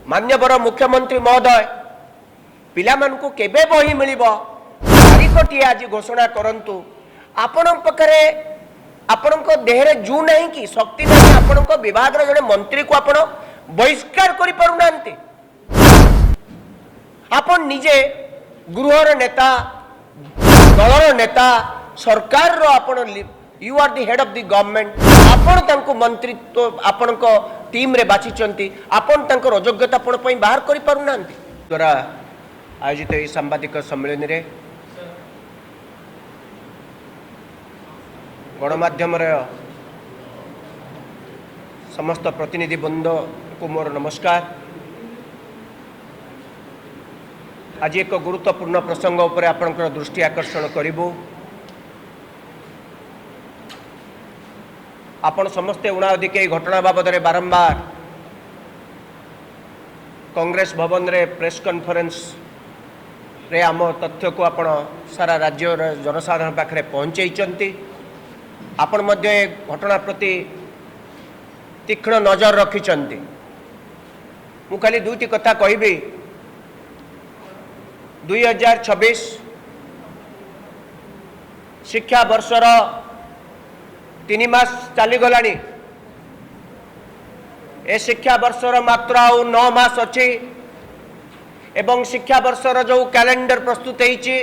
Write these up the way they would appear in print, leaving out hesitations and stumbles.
मान्यवर मुख्यमंत्री महोदय पिलामानकु केबे बही मिलिबो तारीखटी आज घोषणा करंतु। आपण पखरे आपणको देहरे जू नहीं कि शक्ति नहीं आपणको विभाग रे जने मंत्री को आपण बहिष्कार करि पारुनांती। आपण निजे गृहर नेता दलर नेता सरकार रो आपण you are the head of the government आपण तांको मंत्रित्व आपण को टीम रे बाछि चंती आपण तांको योग्यता आपण पई बाहर करि पारुनांती। द्वारा आयोजित ए सांबादिक सम्मेलन रे गणमाध्यम समस्त प्रतिनिधि बृंद को मोर नमस्कार। आज एक गुरुत्वपूर्ण प्रसंग उपर आपनकर दृष्टि आकर्षण करिबो। आपण समस्ते उणाअधिक घटना बाबद बारंबार कांग्रेस भवन रे प्रेस कॉन्फ्रेंस रे आम तथ्य को आपण सारा राज्य जनसाधारण पाखरे पहुंचैचंती। आपण मध्य घटना प्रति तीक्ष्ण नजर रखिचंती। मु खाली दुईटी कथा कहबी। 2026 शिक्षा वर्षर 3 मास चली गलानी। ए शिक्षा वर्षर मात्र आउ 9 मास अच्छी एवं शिक्षा वर्षर जो कैलेंडर प्रस्तुत होइछि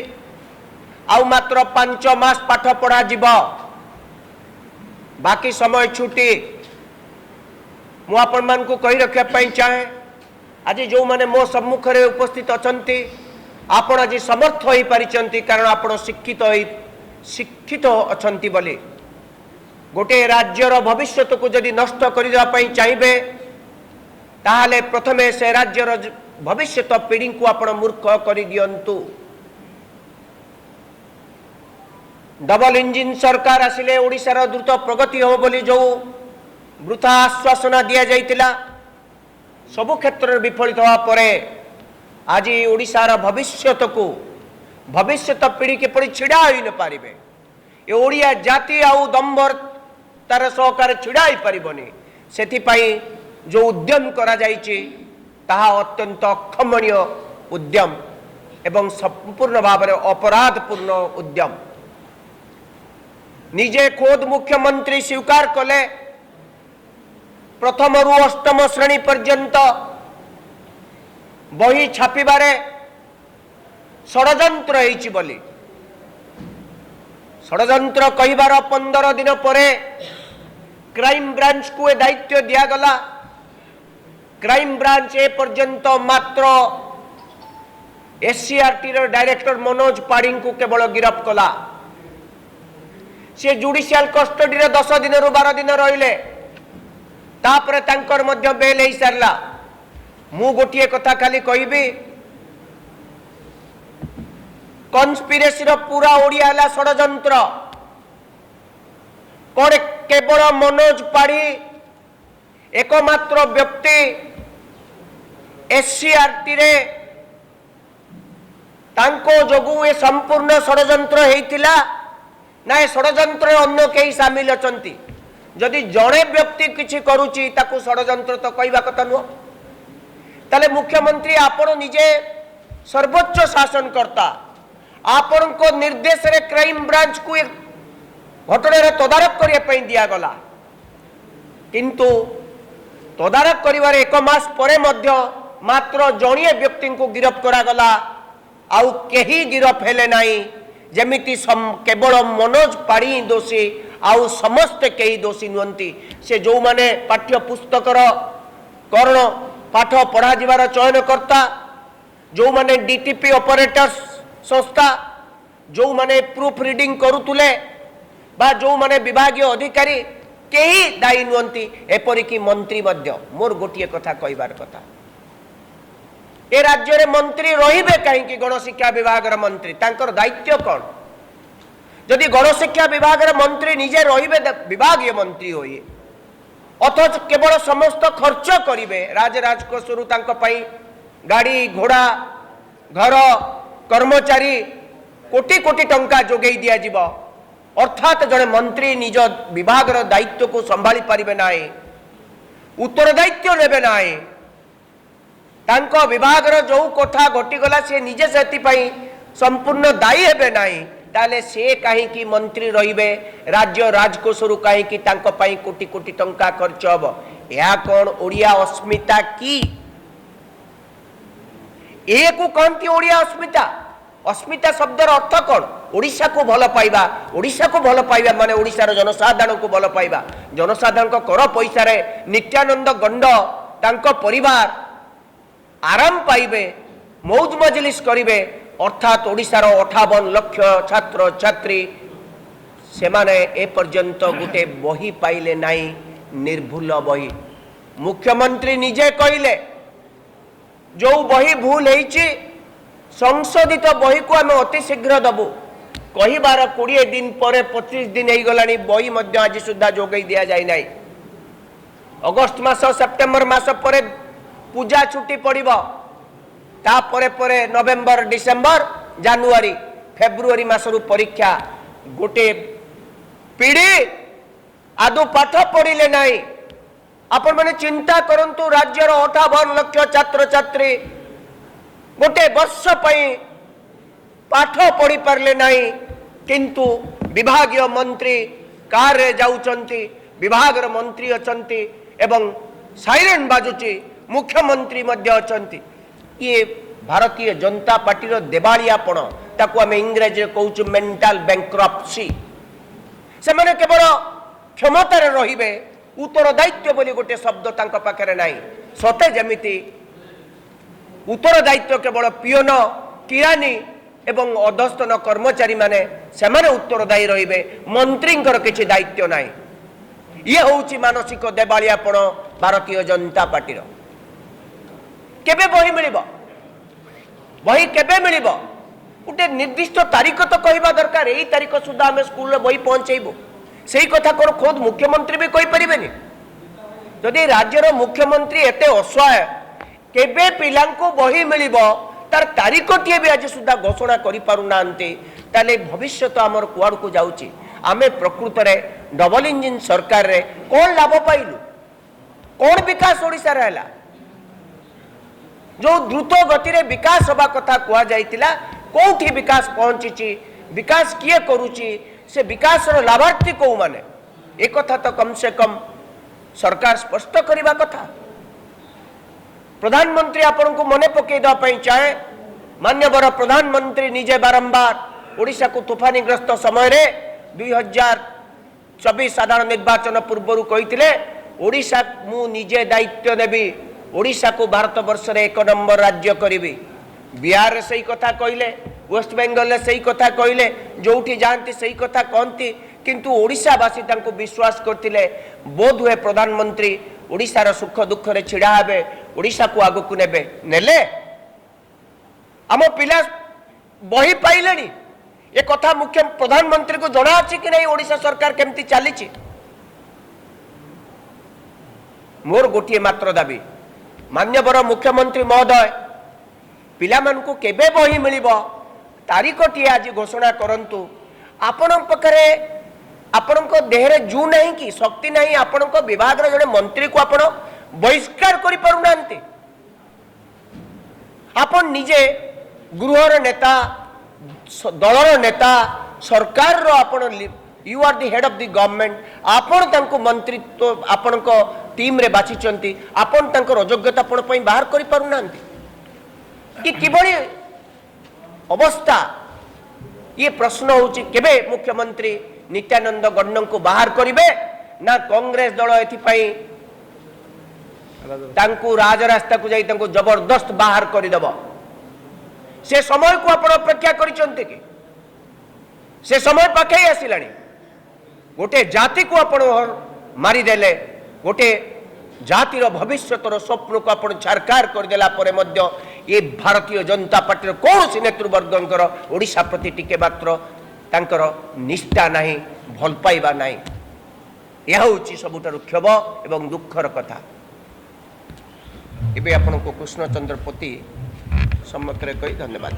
आउ मात्र 5 मास पाठ पढ़ा जीवा बाकी समय छुट्टी। मु आपण मान को कही रखा चाहे आज जो माने मो सम्मुख रे उपस्थित अछंती आपण आज समर्थ होई परिचंती कारण आपण शिक्षित अछंती बोली। गोटे राज्यर भविष्यत को जदि नष्ट करिदेवा पई चाहिबे ताहाले प्रथमे से राज्यर भविष्यत पीढ़ी को आपण मूर्ख करि दियंतु। डबल इंजिन सरकार आसिले ओडिशार द्रुत प्रगति हो बोली जो वृथा आश्वासना दिया जाइतिला सबु क्षेत्र विफलित होवा परे आज ओडिशार भविष्यत को भविष्यत पीढ़ी के पड़ी छिड़ा होई न पारिबे। ए ओडिया जाति आउ दंबर तार सहकार छिड़ा ही पारिबनी। सेथि पई जो उद्यम करा जाइछि ताहा अत्यंत अक्षमणीय उद्यम एवं संपूर्ण भाव में अपराधपूर्ण उद्यम। निजे खोद मुख्यमंत्री स्वीकार कले प्रथम रु 8म श्रेणी पर्यंत बही छापिबारे षडयंत्र होइछि बोली। षडयंत्र कहिबार 15 दिन परे क्राइम ब्रांच को दायित्व दिया गला। क्राइम ब्रांच ए पर्यंत मात्र एससीआरटी रो डायरेक्टर मनोज पाड़ी को केवल गिरफ्त कला। से जुडिशियल कस्टडी रे 10 दिन रु 12 दिन रहिले तापरे तांकर मध्य बेल ही सारला। मु गोटिए कथा खाली कहबी कन्स्पिरेसी रो पूरा ओडिया हला षडयंत्र कोडे केवल मनोज पाड़ी एकमात्र व्यक्ति एससीआरटी रे तांको जोगु ए संपूर्ण षडयंत्र हेइतिला ना षडयंत्र अन्य कई सामिल अछंती। जदि जड़े व्यक्ति किछि करूची ताकू षडयंत्र तो कहवा कथा नुह। ताले मुख्यमंत्री आपण निजे सर्वोच्च शासनकर्ता आपण को निर्देश रे क्राइम ब्रांच को घटना रे तदारक करिया पई दिया गला किंतु तदारक करिवार 1 मास परे मध्य मात्र जणिए व्यक्ति को गिरफ्त करा गला आउ केही गिरफ्त हेले नाही। जेमिति केवल मनोज पाड़ी दोषी आउ समस्त कई दोषी नुहंती। से जो माने पाठ्य पुस्तकर कर्ण पाठ पढ़ा जीवार चयन करता जो माने डीटीपी ऑपरेटर्स संस्था जो माने प्रूफ रीडिंग करुतुले बा जो माने विभागीय अधिकारी केही दायी नुहंती एपरिकी मंत्री मध्य। मोर गोटिए कथा कहबार कथा ए राज्य रे मंत्री रहिबे कहीं गणशिक्षा विभाग रे मंत्री तांकर दायित्व कौन। जदि गणशिक्षा विभाग रे मंत्री निजे रहिबे विभागीय मंत्री होइए अथच केवल समस्त खर्च करिवे राजकोषरु तांको पई गाड़ी घोड़ा घर कर्मचारी कोटी कोटी टंका जोगै दिया जीव अर्थात जड़े मंत्री निज विभाग रो दायित्व को संभाली पारिबे नाही उत्तरदायित्व नेबे नाही तांको विभागर जो कथा घटीगला से निजे से संपूर्ण दायी हेबे नाही ताले से कहीं मंत्री रहिबे राज्य राजकोषरु कहीं कोटी कोटी टंका खर्च हम या कौन ओडिया अस्मिता की एक कहती ओडिया अस्मिता अस्मिता शब्दर अर्थ कौन ओडिशा को भल पाइबा ओडिशा को भल पाइबा माने ओडिशार जनसाधारण को भल पाइबा जनसाधारण को कर पैसा रे नित्यानंद गंड तांको परिवार आराम पाइबे मौज मजलिस करिवे अर्थात ओडिशार 58 लाख छात्र छात्री से माने ए पर्यंत गोटे बही पाइले नाही निर्भूल बही मुख्यमंत्री निजे कहले जो बही भूल होईची संशोधित बही को आम अति शीघ्र दबु कहिबार 20 दिन पर 25 दिन हो गलानी बही मध्य आज सुधा जोगई दिया जाय नाही अगस्त मास सेप्टेम्बर मास पर पूजा छुट्टी पड़िबो ता परे परे नवेम्बर डिसेम्बर जानुआरी फेब्रुआरी मासरु परीक्षा गोटे पीढ़ी आदौ पाठ पढ़िले नाही आपण माने चिंता करंतु राज्यर 58 लाख छात्र छात्री गोटे वर्ष पई पाठ पढ़ी पारले नाही किंतु विभागीय मंत्री कार रे जाउचंती विभागर मंत्री अचंती एवं साइरेन बाजुची मुख्यमंत्री मध्य अचंती ये भारतीय जनता पार्टी रो देवालियापण ताकू आम इंग्रेजी कहूँ मेंटल बैंक्रप्सी से माने केवल क्षमतार रहिबे उत्तरदायित्व बोली गोटे शब्द तांको पाखरे नाही सते जेमिति उत्तरदायित्व केवल पियोन किरानी एवं अधस्तन कर्मचारी माने सेमाने उत्तरदायी रहिबे मंत्रींकर किछि दायित्व नाही ये होउची मानसिक देवालियापण भारतीय जनता पार्टी रो केबे बही मिलिबो बही केबे मिलिबो गोटे निर्दिष्ट तारीख तो कहवा दरकार यही तारीख सुधा आम स्कूल रे बही पहुंचेबू से कथा कौन खुद मुख्यमंत्री भी कहींपारे जदि राज्यर मुख्यमंत्री एत असहाय केबे पिलांको बही मिलिबो तार तारीखटीए भी आज सुधा घोषणा करि पारुना ताले भविष्य आमर कुआड़ को जाउची आमे प्रकृत रे डबल इंजिन सरकार रे कौन लाभ पाइलु कौन विकास ओडिशा रे हला जो द्रुत गति रे विकास हवा कथा कुआ जाइतिला कोठी विकास पहुंची विकास किए करूची से विकास रो लाभार्थी को माने एक कथा तो कम से कम सरकार स्पष्ट करबा कथा प्रधानमंत्री आपन को मने पकई द पई चाहे मान्यवर प्रधानमंत्री निजे बारंबार ओडिशा को तूफानीग्रस्त समय रे 2024 साधारण निर्वाचन पूर्व कहिथिले ओडिशा मु निजे दायित्व नेबी ओडिशा को भारत वर्ष रे 1 नंबर राज्य करिबी बिहार रे सही कथा कहिले वेस्ट बेंगल रे सही कथा कहिले जोठी जानती सही कथा कहती किंतु ओडिशावासी तांको विश्वास करथिले बोध हुए प्रधानमंत्री ओडिशार सुख दुख रे छिड़ा हेबे ओडिशा को आगु को नेबे नेले आम पिला बही पाइलेनी ए कथा मुख्य प्रधानमंत्री को जणा अछि कि नहीं ओडिशा सरकार केमती चलीछि मोर गोटिए मात्र दाबी मान्यवर मुख्यमंत्री महोदय पिला मानकु केबे बही मिलिबो तारीखटी आज घोषणा करंतु आपण पखरे आपण देहरे जू नहीं कि शक्ति नहीं आपण विभाग जड़े मंत्री को आपण बहिष्कार करि पारुनांती आपण निजे गृहर नेता दलर नेता सरकार रो आपण you are the head of the government आपण तांको मंत्रित्व आपण टीम रे बाछिचंती आपण तांको योग्यता आपण पई बाहर करि पारुनांती कि किबळी अवस्था ये प्रश्न होची केबे मुख्यमंत्री नित्यानंद गण्डन को बाहर करिवे ना कांग्रेस दल एथिपाई तांको राजरास्ता को जाई तांको जबरदस्त बाहर करि दबो से समय को आपण अपेक्षा करिसंते कि से समय पाखे आसिलानी गोटे जाति को आपण मारी देले गोटे जातिर भविष्यतर स्वप्न को आपण छारकार कर देला परे मध्य ये भारतीय जनता पार्टी कौन सी नेतृवर्गंकर ओडिशा प्रति टिके मात्र तांकर निष्ठा नहीं भल पाइबा नहीं यह होची सबुठारु क्षोभ एवं दुखर कथा एबे आपण को कृष्णचंद्र पति सम्मुखरे कहि धन्यवाद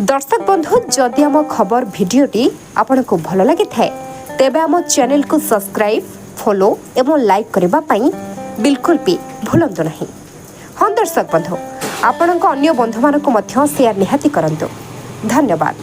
दर्शक बंधु जदि हम खबर भिडियोटी आपण को भल लागि थाए तेबे हम चैनल को सब्सक्राइब फॉलो एवं लाइक करबा पई बिल्कुल भी भूलंतु नहीं। हाँ दर्शक बंधु ଆପଣଙ୍କ ଅନ୍ୟ ବନ୍ଧୁମାନଙ୍କୁ ମଧ୍ୟ ସେୟାର ନିହାତି କରନ୍ତୁ। ଧନ୍ୟବାଦ।